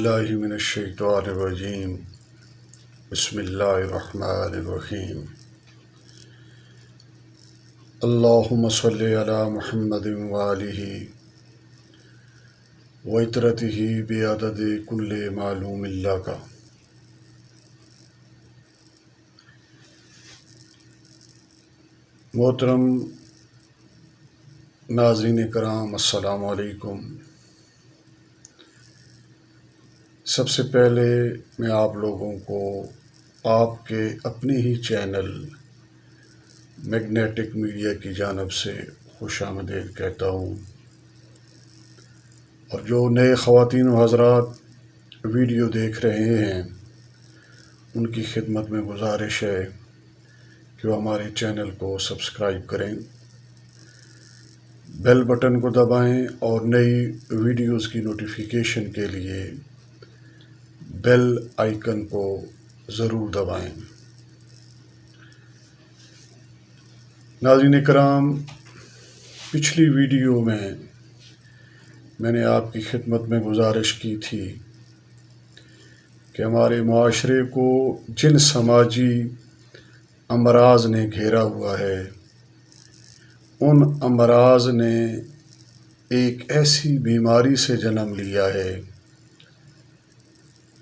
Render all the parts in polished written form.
باللہ من الشیطان الرجیم بسم اللہ الرحمن الرحیم اللہم صلی علی محمد وآلہ وعطرتہ بعدد کل معلوم لک۔ محترم ناظرین کرام، السلام علیکم۔ سب سے پہلے میں آپ لوگوں کو آپ کے اپنے ہی چینل میگنیٹک میڈیا کی جانب سے خوش آمدید کہتا ہوں، اور جو نئے خواتین و حضرات ویڈیو دیکھ رہے ہیں ان کی خدمت میں گزارش ہے کہ وہ ہمارے چینل کو سبسکرائب کریں، بیل بٹن کو دبائیں اور نئی ویڈیوز کی نوٹیفیکیشن کے لیے بیل آئیکن کو ضرور دبائیں۔ ناظرین کرام، پچھلی ویڈیو میں نے آپ کی خدمت میں گزارش کی تھی کہ ہمارے معاشرے کو جن سماجی امراض نے گھیرا ہوا ہے، ان امراض نے ایک ایسی بیماری سے جنم لیا ہے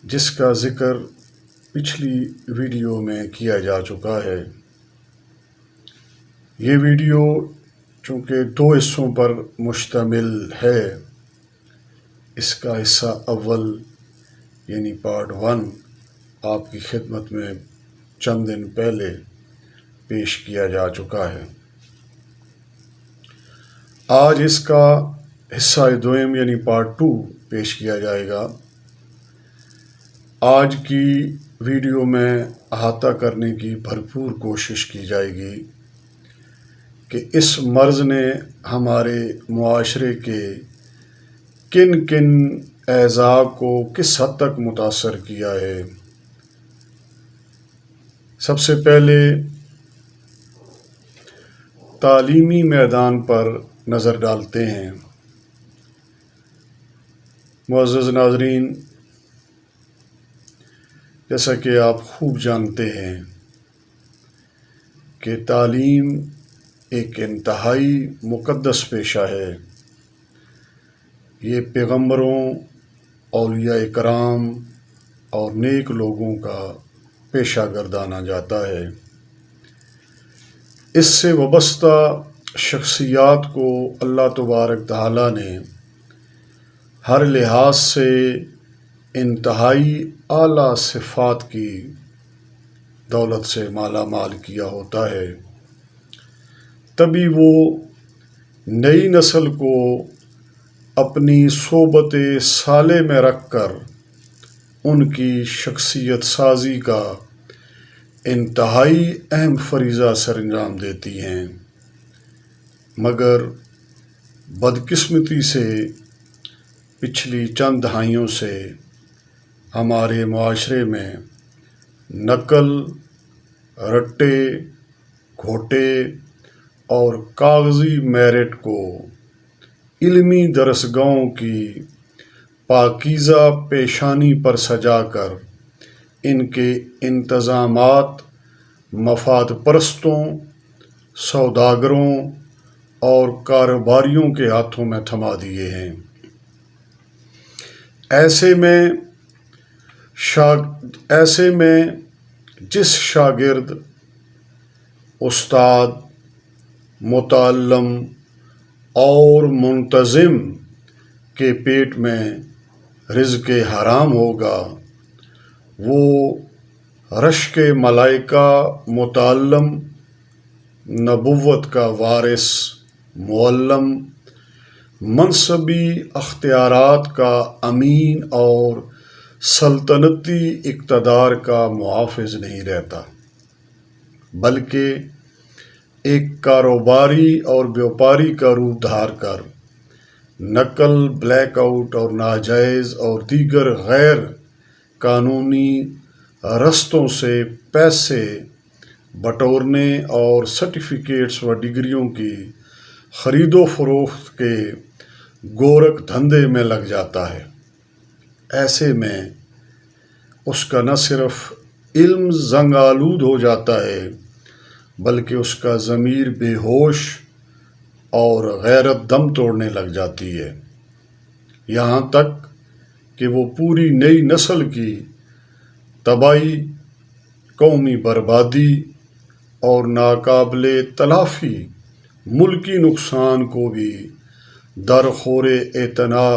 جس کا ذکر پچھلی ویڈیو میں کیا جا چکا ہے۔ یہ ویڈیو چونکہ 2 حصوں پر مشتمل ہے، اس کا حصہ اول یعنی پارٹ 1 آپ کی خدمت میں چند دن پہلے پیش کیا جا چکا ہے۔ آج اس کا حصہ دوم یعنی پارٹ 2 پیش کیا جائے گا۔ آج کی ویڈیو میں احاطہ کرنے کی بھرپور کوشش کی جائے گی کہ اس مرض نے ہمارے معاشرے کے کن کن اعضاء کو کس حد تک متاثر کیا ہے۔ سب سے پہلے تعلیمی میدان پر نظر ڈالتے ہیں۔ معزز ناظرین، جیسا کہ آپ خوب جانتے ہیں کہ تعلیم ایک انتہائی مقدس پیشہ ہے۔ یہ پیغمبروں، اولیاء کرام اور نیک لوگوں کا پیشہ گردانا جاتا ہے۔ اس سے وابستہ شخصیات کو اللہ تبارک تعالیٰ نے ہر لحاظ سے انتہائی اعلیٰ صفات کی دولت سے مالا مال کیا ہوتا ہے، تبھی وہ نئی نسل کو اپنی صحبت صالح میں رکھ کر ان کی شخصیت سازی کا انتہائی اہم فریضہ سر انجام دیتی ہیں۔ مگر بدقسمتی سے پچھلی چند دہائیوں سے ہمارے معاشرے میں نقل، رٹے، گھوٹے اور کاغذی میرٹ کو علمی درسگاہوں کی پاکیزہ پیشانی پر سجا کر ان کے انتظامات مفاد پرستوں، سوداگروں اور کاروباریوں کے ہاتھوں میں تھما دیے ہیں۔ ایسے میں جس شاگرد، استاد، متعلم اور منتظم کے پیٹ میں رزق حرام ہوگا، وہ رشک ملائکہ متعلم، نبوت کا وارث معلم، منصبی اختیارات کا امین اور سلطنتی اقتدار کا محافظ نہیں رہتا، بلکہ ایک کاروباری اور بیوپاری کا روپ دھار کر نقل، بلیک آؤٹ اور ناجائز اور دیگر غیر قانونی رستوں سے پیسے بٹورنے اور سرٹیفکیٹس و ڈگریوں کی خرید و فروخت کے گورکھ دھندے میں لگ جاتا ہے۔ ایسے میں اس کا نہ صرف علم زنگ آلود ہو جاتا ہے بلکہ اس کا ضمیر بے ہوش اور غیرت دم توڑنے لگ جاتی ہے، یہاں تک کہ وہ پوری نئی نسل کی تباہی، قومی بربادی اور ناقابل تلافی ملکی نقصان کو بھی درخور اعتنا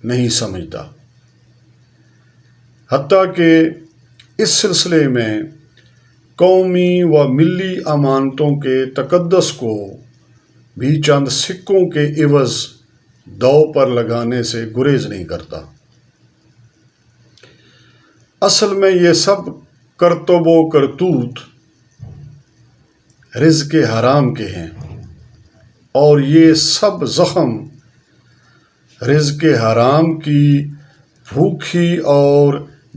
نہیں سمجھتا۔ حتیٰ کہ اس سلسلے میں قومی و ملی امانتوں کے تقدس کو بھی چند سکوں کے عوض داؤ پر لگانے سے گریز نہیں کرتا۔ اصل میں یہ سب کرتب و کرتوت رزق حرام کے ہیں، اور یہ سب زخم رزق حرام کی بھوکھی اور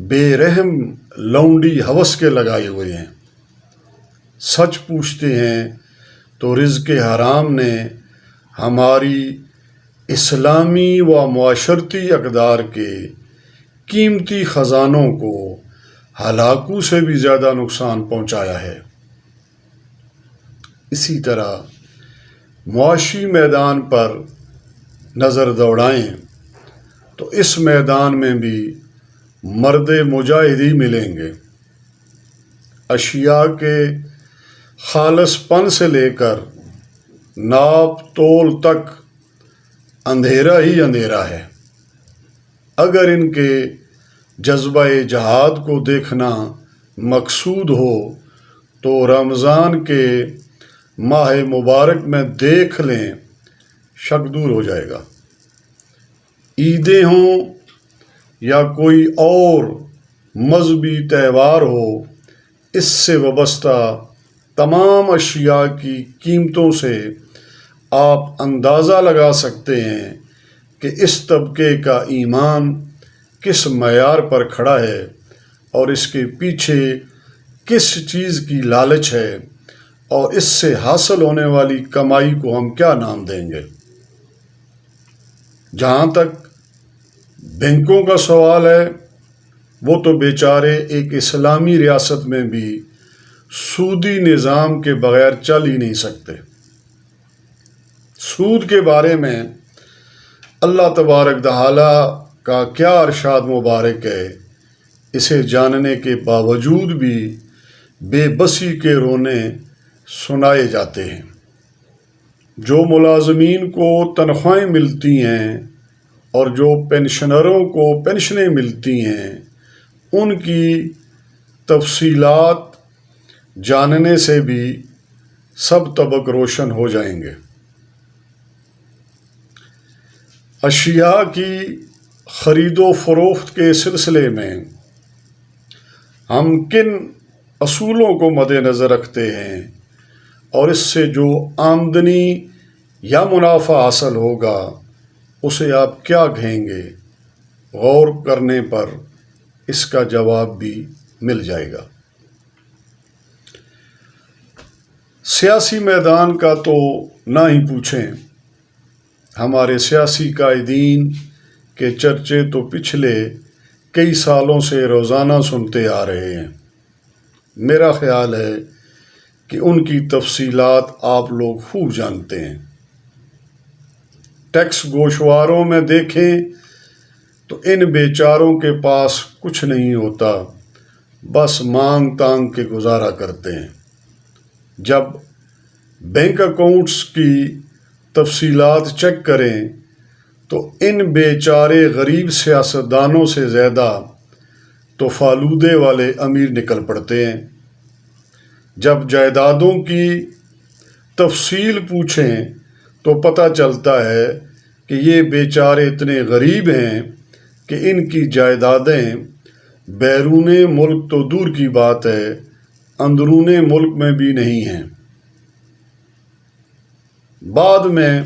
بے رحم لونڈی ہوس کے لگائے ہوئے ہیں۔ سچ پوچھتے ہیں تو رزق حرام نے ہماری اسلامی و معاشرتی اقدار کے قیمتی خزانوں کو ہلاکوں سے بھی زیادہ نقصان پہنچایا ہے۔ اسی طرح معاشی میدان پر نظر دوڑائیں تو اس میدان میں بھی مرد مجاہدی ملیں گے۔ اشیاء کے خالص پن سے لے کر ناپ تول تک اندھیرا ہی اندھیرا ہے۔ اگر ان کے جذبہ جہاد کو دیکھنا مقصود ہو تو رمضان کے ماہ مبارک میں دیکھ لیں، شک دور ہو جائے گا۔ عیدیں ہوں یا کوئی اور مذہبی تہوار ہو، اس سے وابستہ تمام اشیاء کی قیمتوں سے آپ اندازہ لگا سکتے ہیں کہ اس طبقے کا ایمان کس معیار پر کھڑا ہے اور اس کے پیچھے کس چیز کی لالچ ہے، اور اس سے حاصل ہونے والی کمائی کو ہم کیا نام دیں گے۔ جہاں تک بینکوں کا سوال ہے، وہ تو بیچارے ایک اسلامی ریاست میں بھی سودی نظام کے بغیر چل ہی نہیں سکتے۔ سود کے بارے میں اللہ تبارک تعالیٰ کا کیا ارشاد مبارک ہے، اسے جاننے کے باوجود بھی بے بسی کے رونے سنائے جاتے ہیں۔ جو ملازمین کو تنخواہیں ملتی ہیں اور جو پینشنروں کو پینشنیں ملتی ہیں، ان کی تفصیلات جاننے سے بھی سب طبق روشن ہو جائیں گے۔ اشیاء کی خرید و فروخت کے سلسلے میں ہم کن اصولوں کو مد نظر رکھتے ہیں اور اس سے جو آمدنی یا منافع حاصل ہوگا اسے آپ کیا کہیں گے، غور کرنے پر اس کا جواب بھی مل جائے گا۔ سیاسی میدان کا تو نہ ہی پوچھیں۔ ہمارے سیاسی قائدین کے چرچے تو پچھلے کئی سالوں سے روزانہ سنتے آ رہے ہیں۔ میرا خیال ہے کہ ان کی تفصیلات آپ لوگ خوب جانتے ہیں۔ ٹیکس گوشواروں میں دیکھیں تو ان بیچاروں کے پاس کچھ نہیں ہوتا، بس مانگ تانگ کے گزارا کرتے ہیں۔ جب بینک اکاؤنٹس کی تفصیلات چیک کریں تو ان بیچارے غریب سیاستدانوں سے زیادہ تو فالودے والے امیر نکل پڑتے ہیں۔ جب جائیدادوں کی تفصیل پوچھیں تو پتہ چلتا ہے کہ یہ بیچارے اتنے غریب ہیں کہ ان کی جائیدادیں بیرون ملک تو دور کی بات ہے، اندرون ملک میں بھی نہیں ہیں۔ بعد میں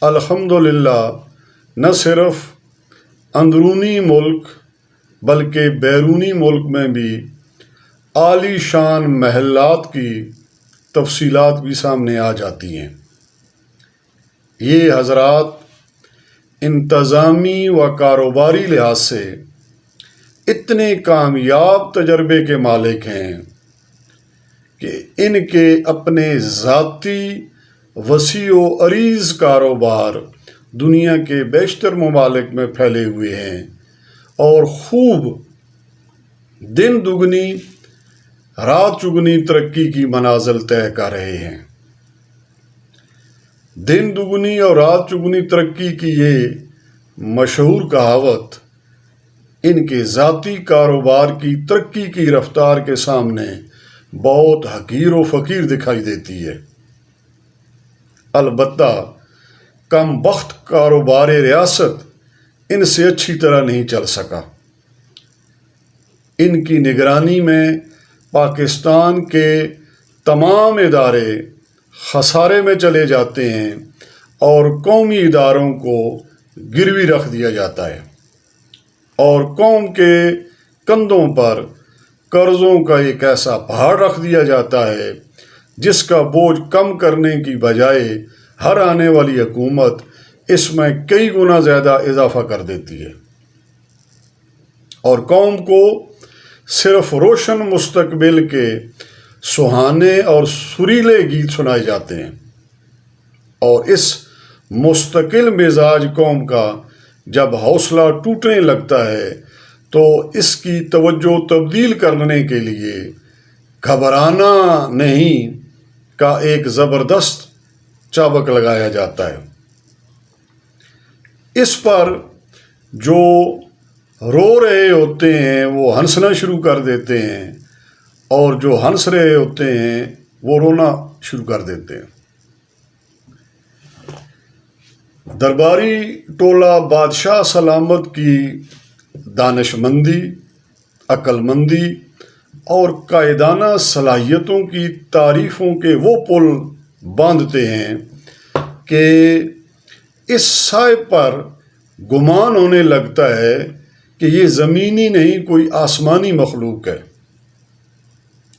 الحمدللہ نہ صرف اندرونی ملک بلکہ بیرونی ملک میں بھی عالی شان محلات کی تفصیلات بھی سامنے آ جاتی ہیں۔ یہ حضرات انتظامی و کاروباری لحاظ سے اتنے کامیاب تجربے کے مالک ہیں کہ ان کے اپنے ذاتی وسیع و عریض کاروبار دنیا کے بیشتر ممالک میں پھیلے ہوئے ہیں اور خوب دن دگنی رات چگنی ترقی کی منازل طے کر رہے ہیں۔ دن دگنی اور رات چگنی ترقی کی یہ مشہور کہاوت ان کے ذاتی کاروبار کی ترقی کی رفتار کے سامنے بہت حقیر و فقیر دکھائی دیتی ہے۔ البتہ کم بخت کاروبار ریاست ان سے اچھی طرح نہیں چل سکا۔ ان کی نگرانی میں پاکستان کے تمام ادارے خسارے میں چلے جاتے ہیں اور قومی اداروں کو گروی رکھ دیا جاتا ہے اور قوم کے کندھوں پر قرضوں کا ایک ایسا پہاڑ رکھ دیا جاتا ہے جس کا بوجھ کم کرنے کی بجائے ہر آنے والی حکومت اس میں کئی گنا زیادہ اضافہ کر دیتی ہے اور قوم کو صرف روشن مستقبل کے سہانے اور سریلے گیت سنائے جاتے ہیں اور اس مستقل مزاج قوم کا جب حوصلہ ٹوٹنے لگتا ہے تو اس کی توجہ تبدیل کرنے کے لیے گھبرانا نہیں کا ایک زبردست چابک لگایا جاتا ہے۔ اس پر جو رو رہے ہوتے ہیں وہ ہنسنا شروع کر دیتے ہیں اور جو ہنس رہے ہوتے ہیں وہ رونا شروع کر دیتے ہیں۔ درباری ٹولہ بادشاہ سلامت کی دانش مندی، عقل مندی اور قائدانہ صلاحیتوں کی تعریفوں کے وہ پل باندھتے ہیں کہ اس سائے پر گمان ہونے لگتا ہے کہ یہ زمینی نہیں کوئی آسمانی مخلوق ہے۔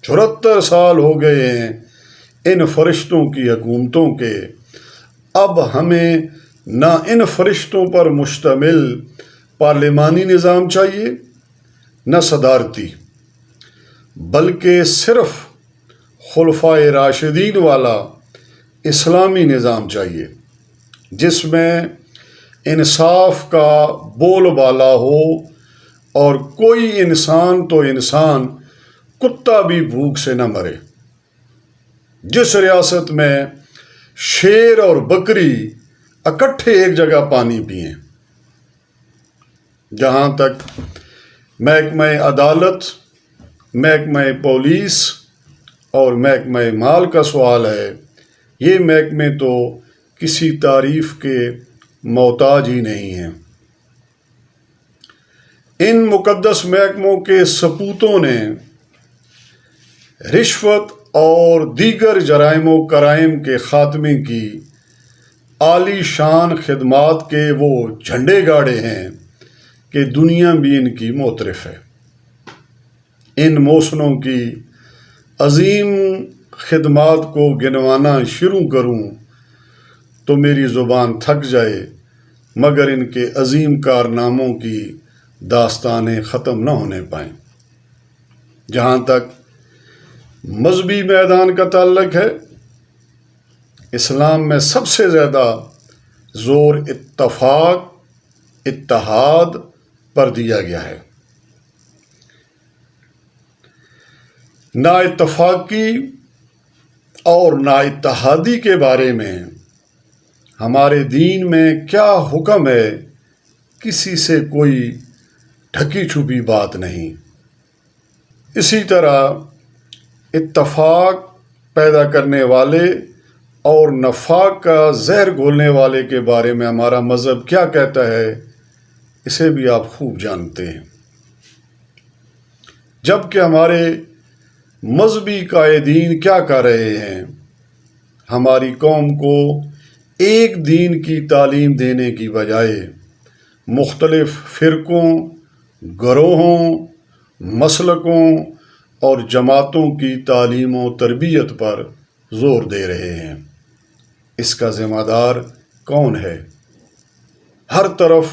74 سال ہو گئے ہیں ان فرشتوں کی حکومتوں کے، اب ہمیں نہ ان فرشتوں پر مشتمل پارلیمانی نظام چاہیے نہ صدارتی، بلکہ صرف خلفائے راشدین والا اسلامی نظام چاہیے جس میں انصاف کا بول بالا ہو اور کوئی انسان تو انسان کتا بھی بھوک سے نہ مرے، جس ریاست میں شیر اور بکری اکٹھے ایک جگہ پانی پئیں۔ جہاں تک محکمہ عدالت، محکمہ پولیس اور محکمہ مال کا سوال ہے، یہ محکمے تو کسی تعریف کے محتاج ہی نہیں ہیں۔ ان مقدس محکموں کے سپوتوں نے رشوت اور دیگر جرائم و کرائم کے خاتمے کی عالی شان خدمات کے وہ جھنڈے گاڑے ہیں کہ دنیا بھی ان کی معترف ہے۔ ان محسنوں کی عظیم خدمات کو گنوانا شروع کروں تو میری زبان تھک جائے، مگر ان کے عظیم کارناموں کی داستانیں ختم نہ ہونے پائیں۔ جہاں تک مذہبی میدان کا تعلق ہے، اسلام میں سب سے زیادہ زور اتفاق، اتحاد پر دیا گیا ہے۔ نا اتفاقی اور نا اتحادی کے بارے میں ہمارے دین میں کیا حکم ہے، کسی سے کوئی ڈھکی چھپی بات نہیں۔ اسی طرح اتفاق پیدا کرنے والے اور نفاق کا زہر گھولنے والے کے بارے میں ہمارا مذہب کیا کہتا ہے، اسے بھی آپ خوب جانتے ہیں۔ جبکہ ہمارے مذہبی قائدین کیا کر رہے ہیں، ہماری قوم کو ایک دین کی تعلیم دینے کی بجائے مختلف فرقوں، گروہوں، مسلکوں اور جماعتوں کی تعلیم و تربیت پر زور دے رہے ہیں۔ اس کا ذمہ دار کون ہے؟ ہر طرف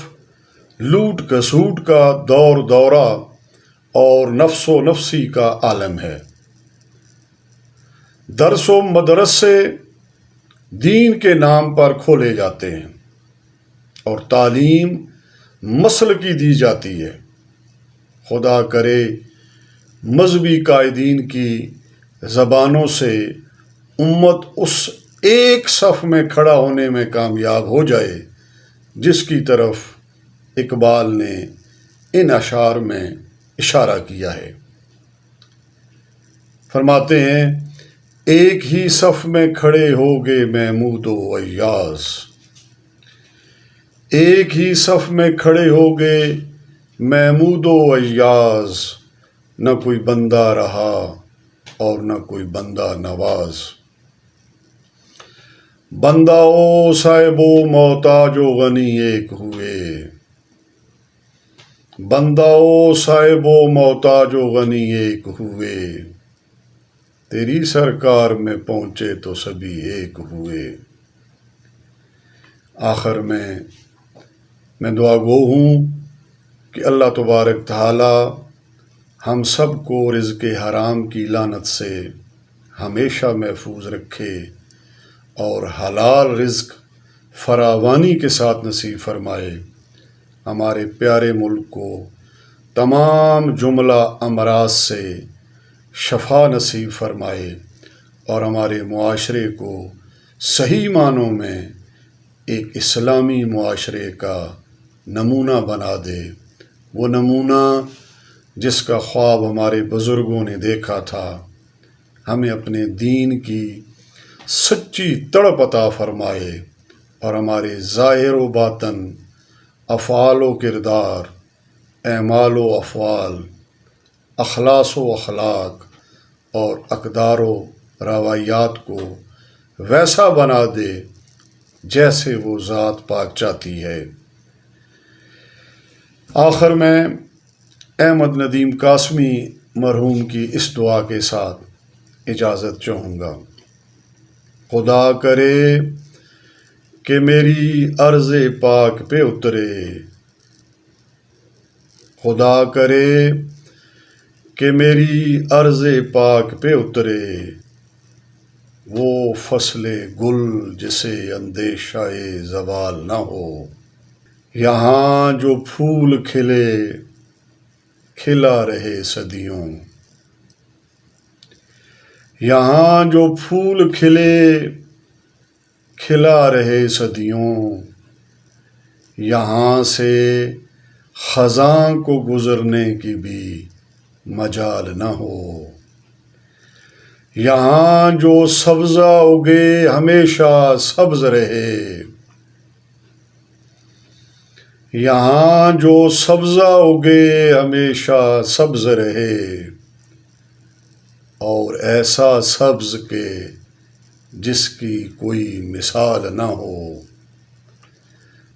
لوٹ کسوٹ کا دور دورہ اور نفس و نفسی کا عالم ہے۔ درس و مدرسے دین کے نام پر کھولے جاتے ہیں اور تعلیم مسل کی دی جاتی ہے۔ خدا کرے مذہبی قائدین کی زبانوں سے امت اس ایک صف میں کھڑا ہونے میں کامیاب ہو جائے جس کی طرف اقبال نے ان اشعار میں اشارہ کیا ہے۔ فرماتے ہیں، ایک ہی صف میں کھڑے ہوگے محمود و ایاز، ایک ہی صف میں کھڑے ہوگے محمود و ایاز، نہ کوئی بندہ رہا اور نہ کوئی بندہ نواز۔ بندہ و صاحب و محتاج و غنی ایک ہوئے، بندہ و صاحب و محتاج و غنی ایک ہوئے، تیری سرکار میں پہنچے تو سبھی ایک ہوئے۔ آخر میں دعا گو ہوں کہ اللہ تبارک تعالی ہم سب کو رزق حرام کی لعنت سے ہمیشہ محفوظ رکھے اور حلال رزق فراوانی کے ساتھ نصیب فرمائے۔ ہمارے پیارے ملک کو تمام جملہ امراض سے شفا نصیب فرمائے اور ہمارے معاشرے کو صحیح معنوں میں ایک اسلامی معاشرے کا نمونہ بنا دے، وہ نمونہ جس کا خواب ہمارے بزرگوں نے دیکھا تھا۔ ہمیں اپنے دین کی سچی تڑپ عطا فرمائے اور ہمارے ظاہر و باطن، افعال و کردار، اعمال و افعال، اخلاص و اخلاق اور اقدار و روایات کو ویسا بنا دے جیسے وہ ذات پاک چاہتی ہے۔ آخر میں احمد ندیم قاسمی مرحوم کی اس دعا کے ساتھ اجازت چاہوں گا۔ خدا کرے کہ میری عرض پاک پہ اترے، خدا کرے کہ میری عرض پاک پہ اترے، وہ فصل گل جسے اندیشہ زوال نہ ہو۔ یہاں جو پھول کھلے کھلا رہے صدیوں، یہاں جو پھول کھلے کھلا رہے صدیوں، یہاں سے خزاں کو گزرنے کی بھی مجال نہ ہو۔ یہاں جو سبزہ اگے ہمیشہ سبز رہے، یہاں جو سبزہ اگے ہمیشہ سبز رہے، اور ایسا سبز کہ جس کی کوئی مثال نہ ہو۔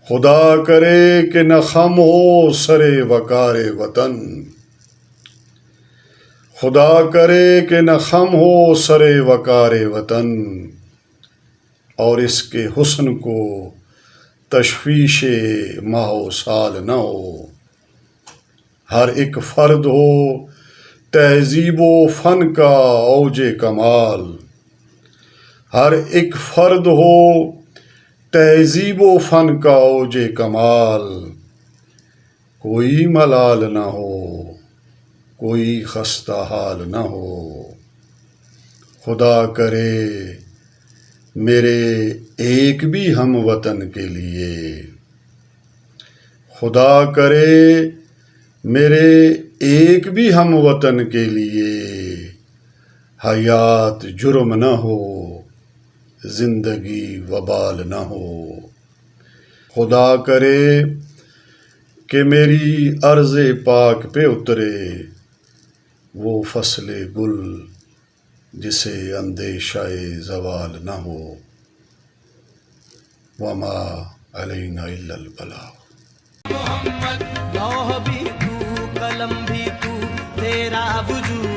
خدا کرے کہ نہ خم ہو سر وقار وطن، خدا کرے کہ نہ خم ہو سر وقار وطن، اور اس کے حسن کو تشویش ماہ و سال نہ ہو۔ ہر ایک فرد ہو تہذیب و فن کا اوج کمال، ہر ایک فرد ہو تہذیب و فن کا اوج کمال، کوئی ملال نہ ہو کوئی خستہ حال نہ ہو۔ خدا کرے میرے ایک بھی ہم وطن کے لیے، خدا کرے میرے ایک بھی ہم وطن کے لیے، حیات جرم نہ ہو زندگی وبال نہ ہو۔ خدا کرے کہ میری عرض پاک پہ اترے، وہ فصل گل جسے اندیشہ زوال نہ ہو۔ وما علینا الا البلاغ۔ محمد لوح بھی تو قلم بھی تو، تیرا وجود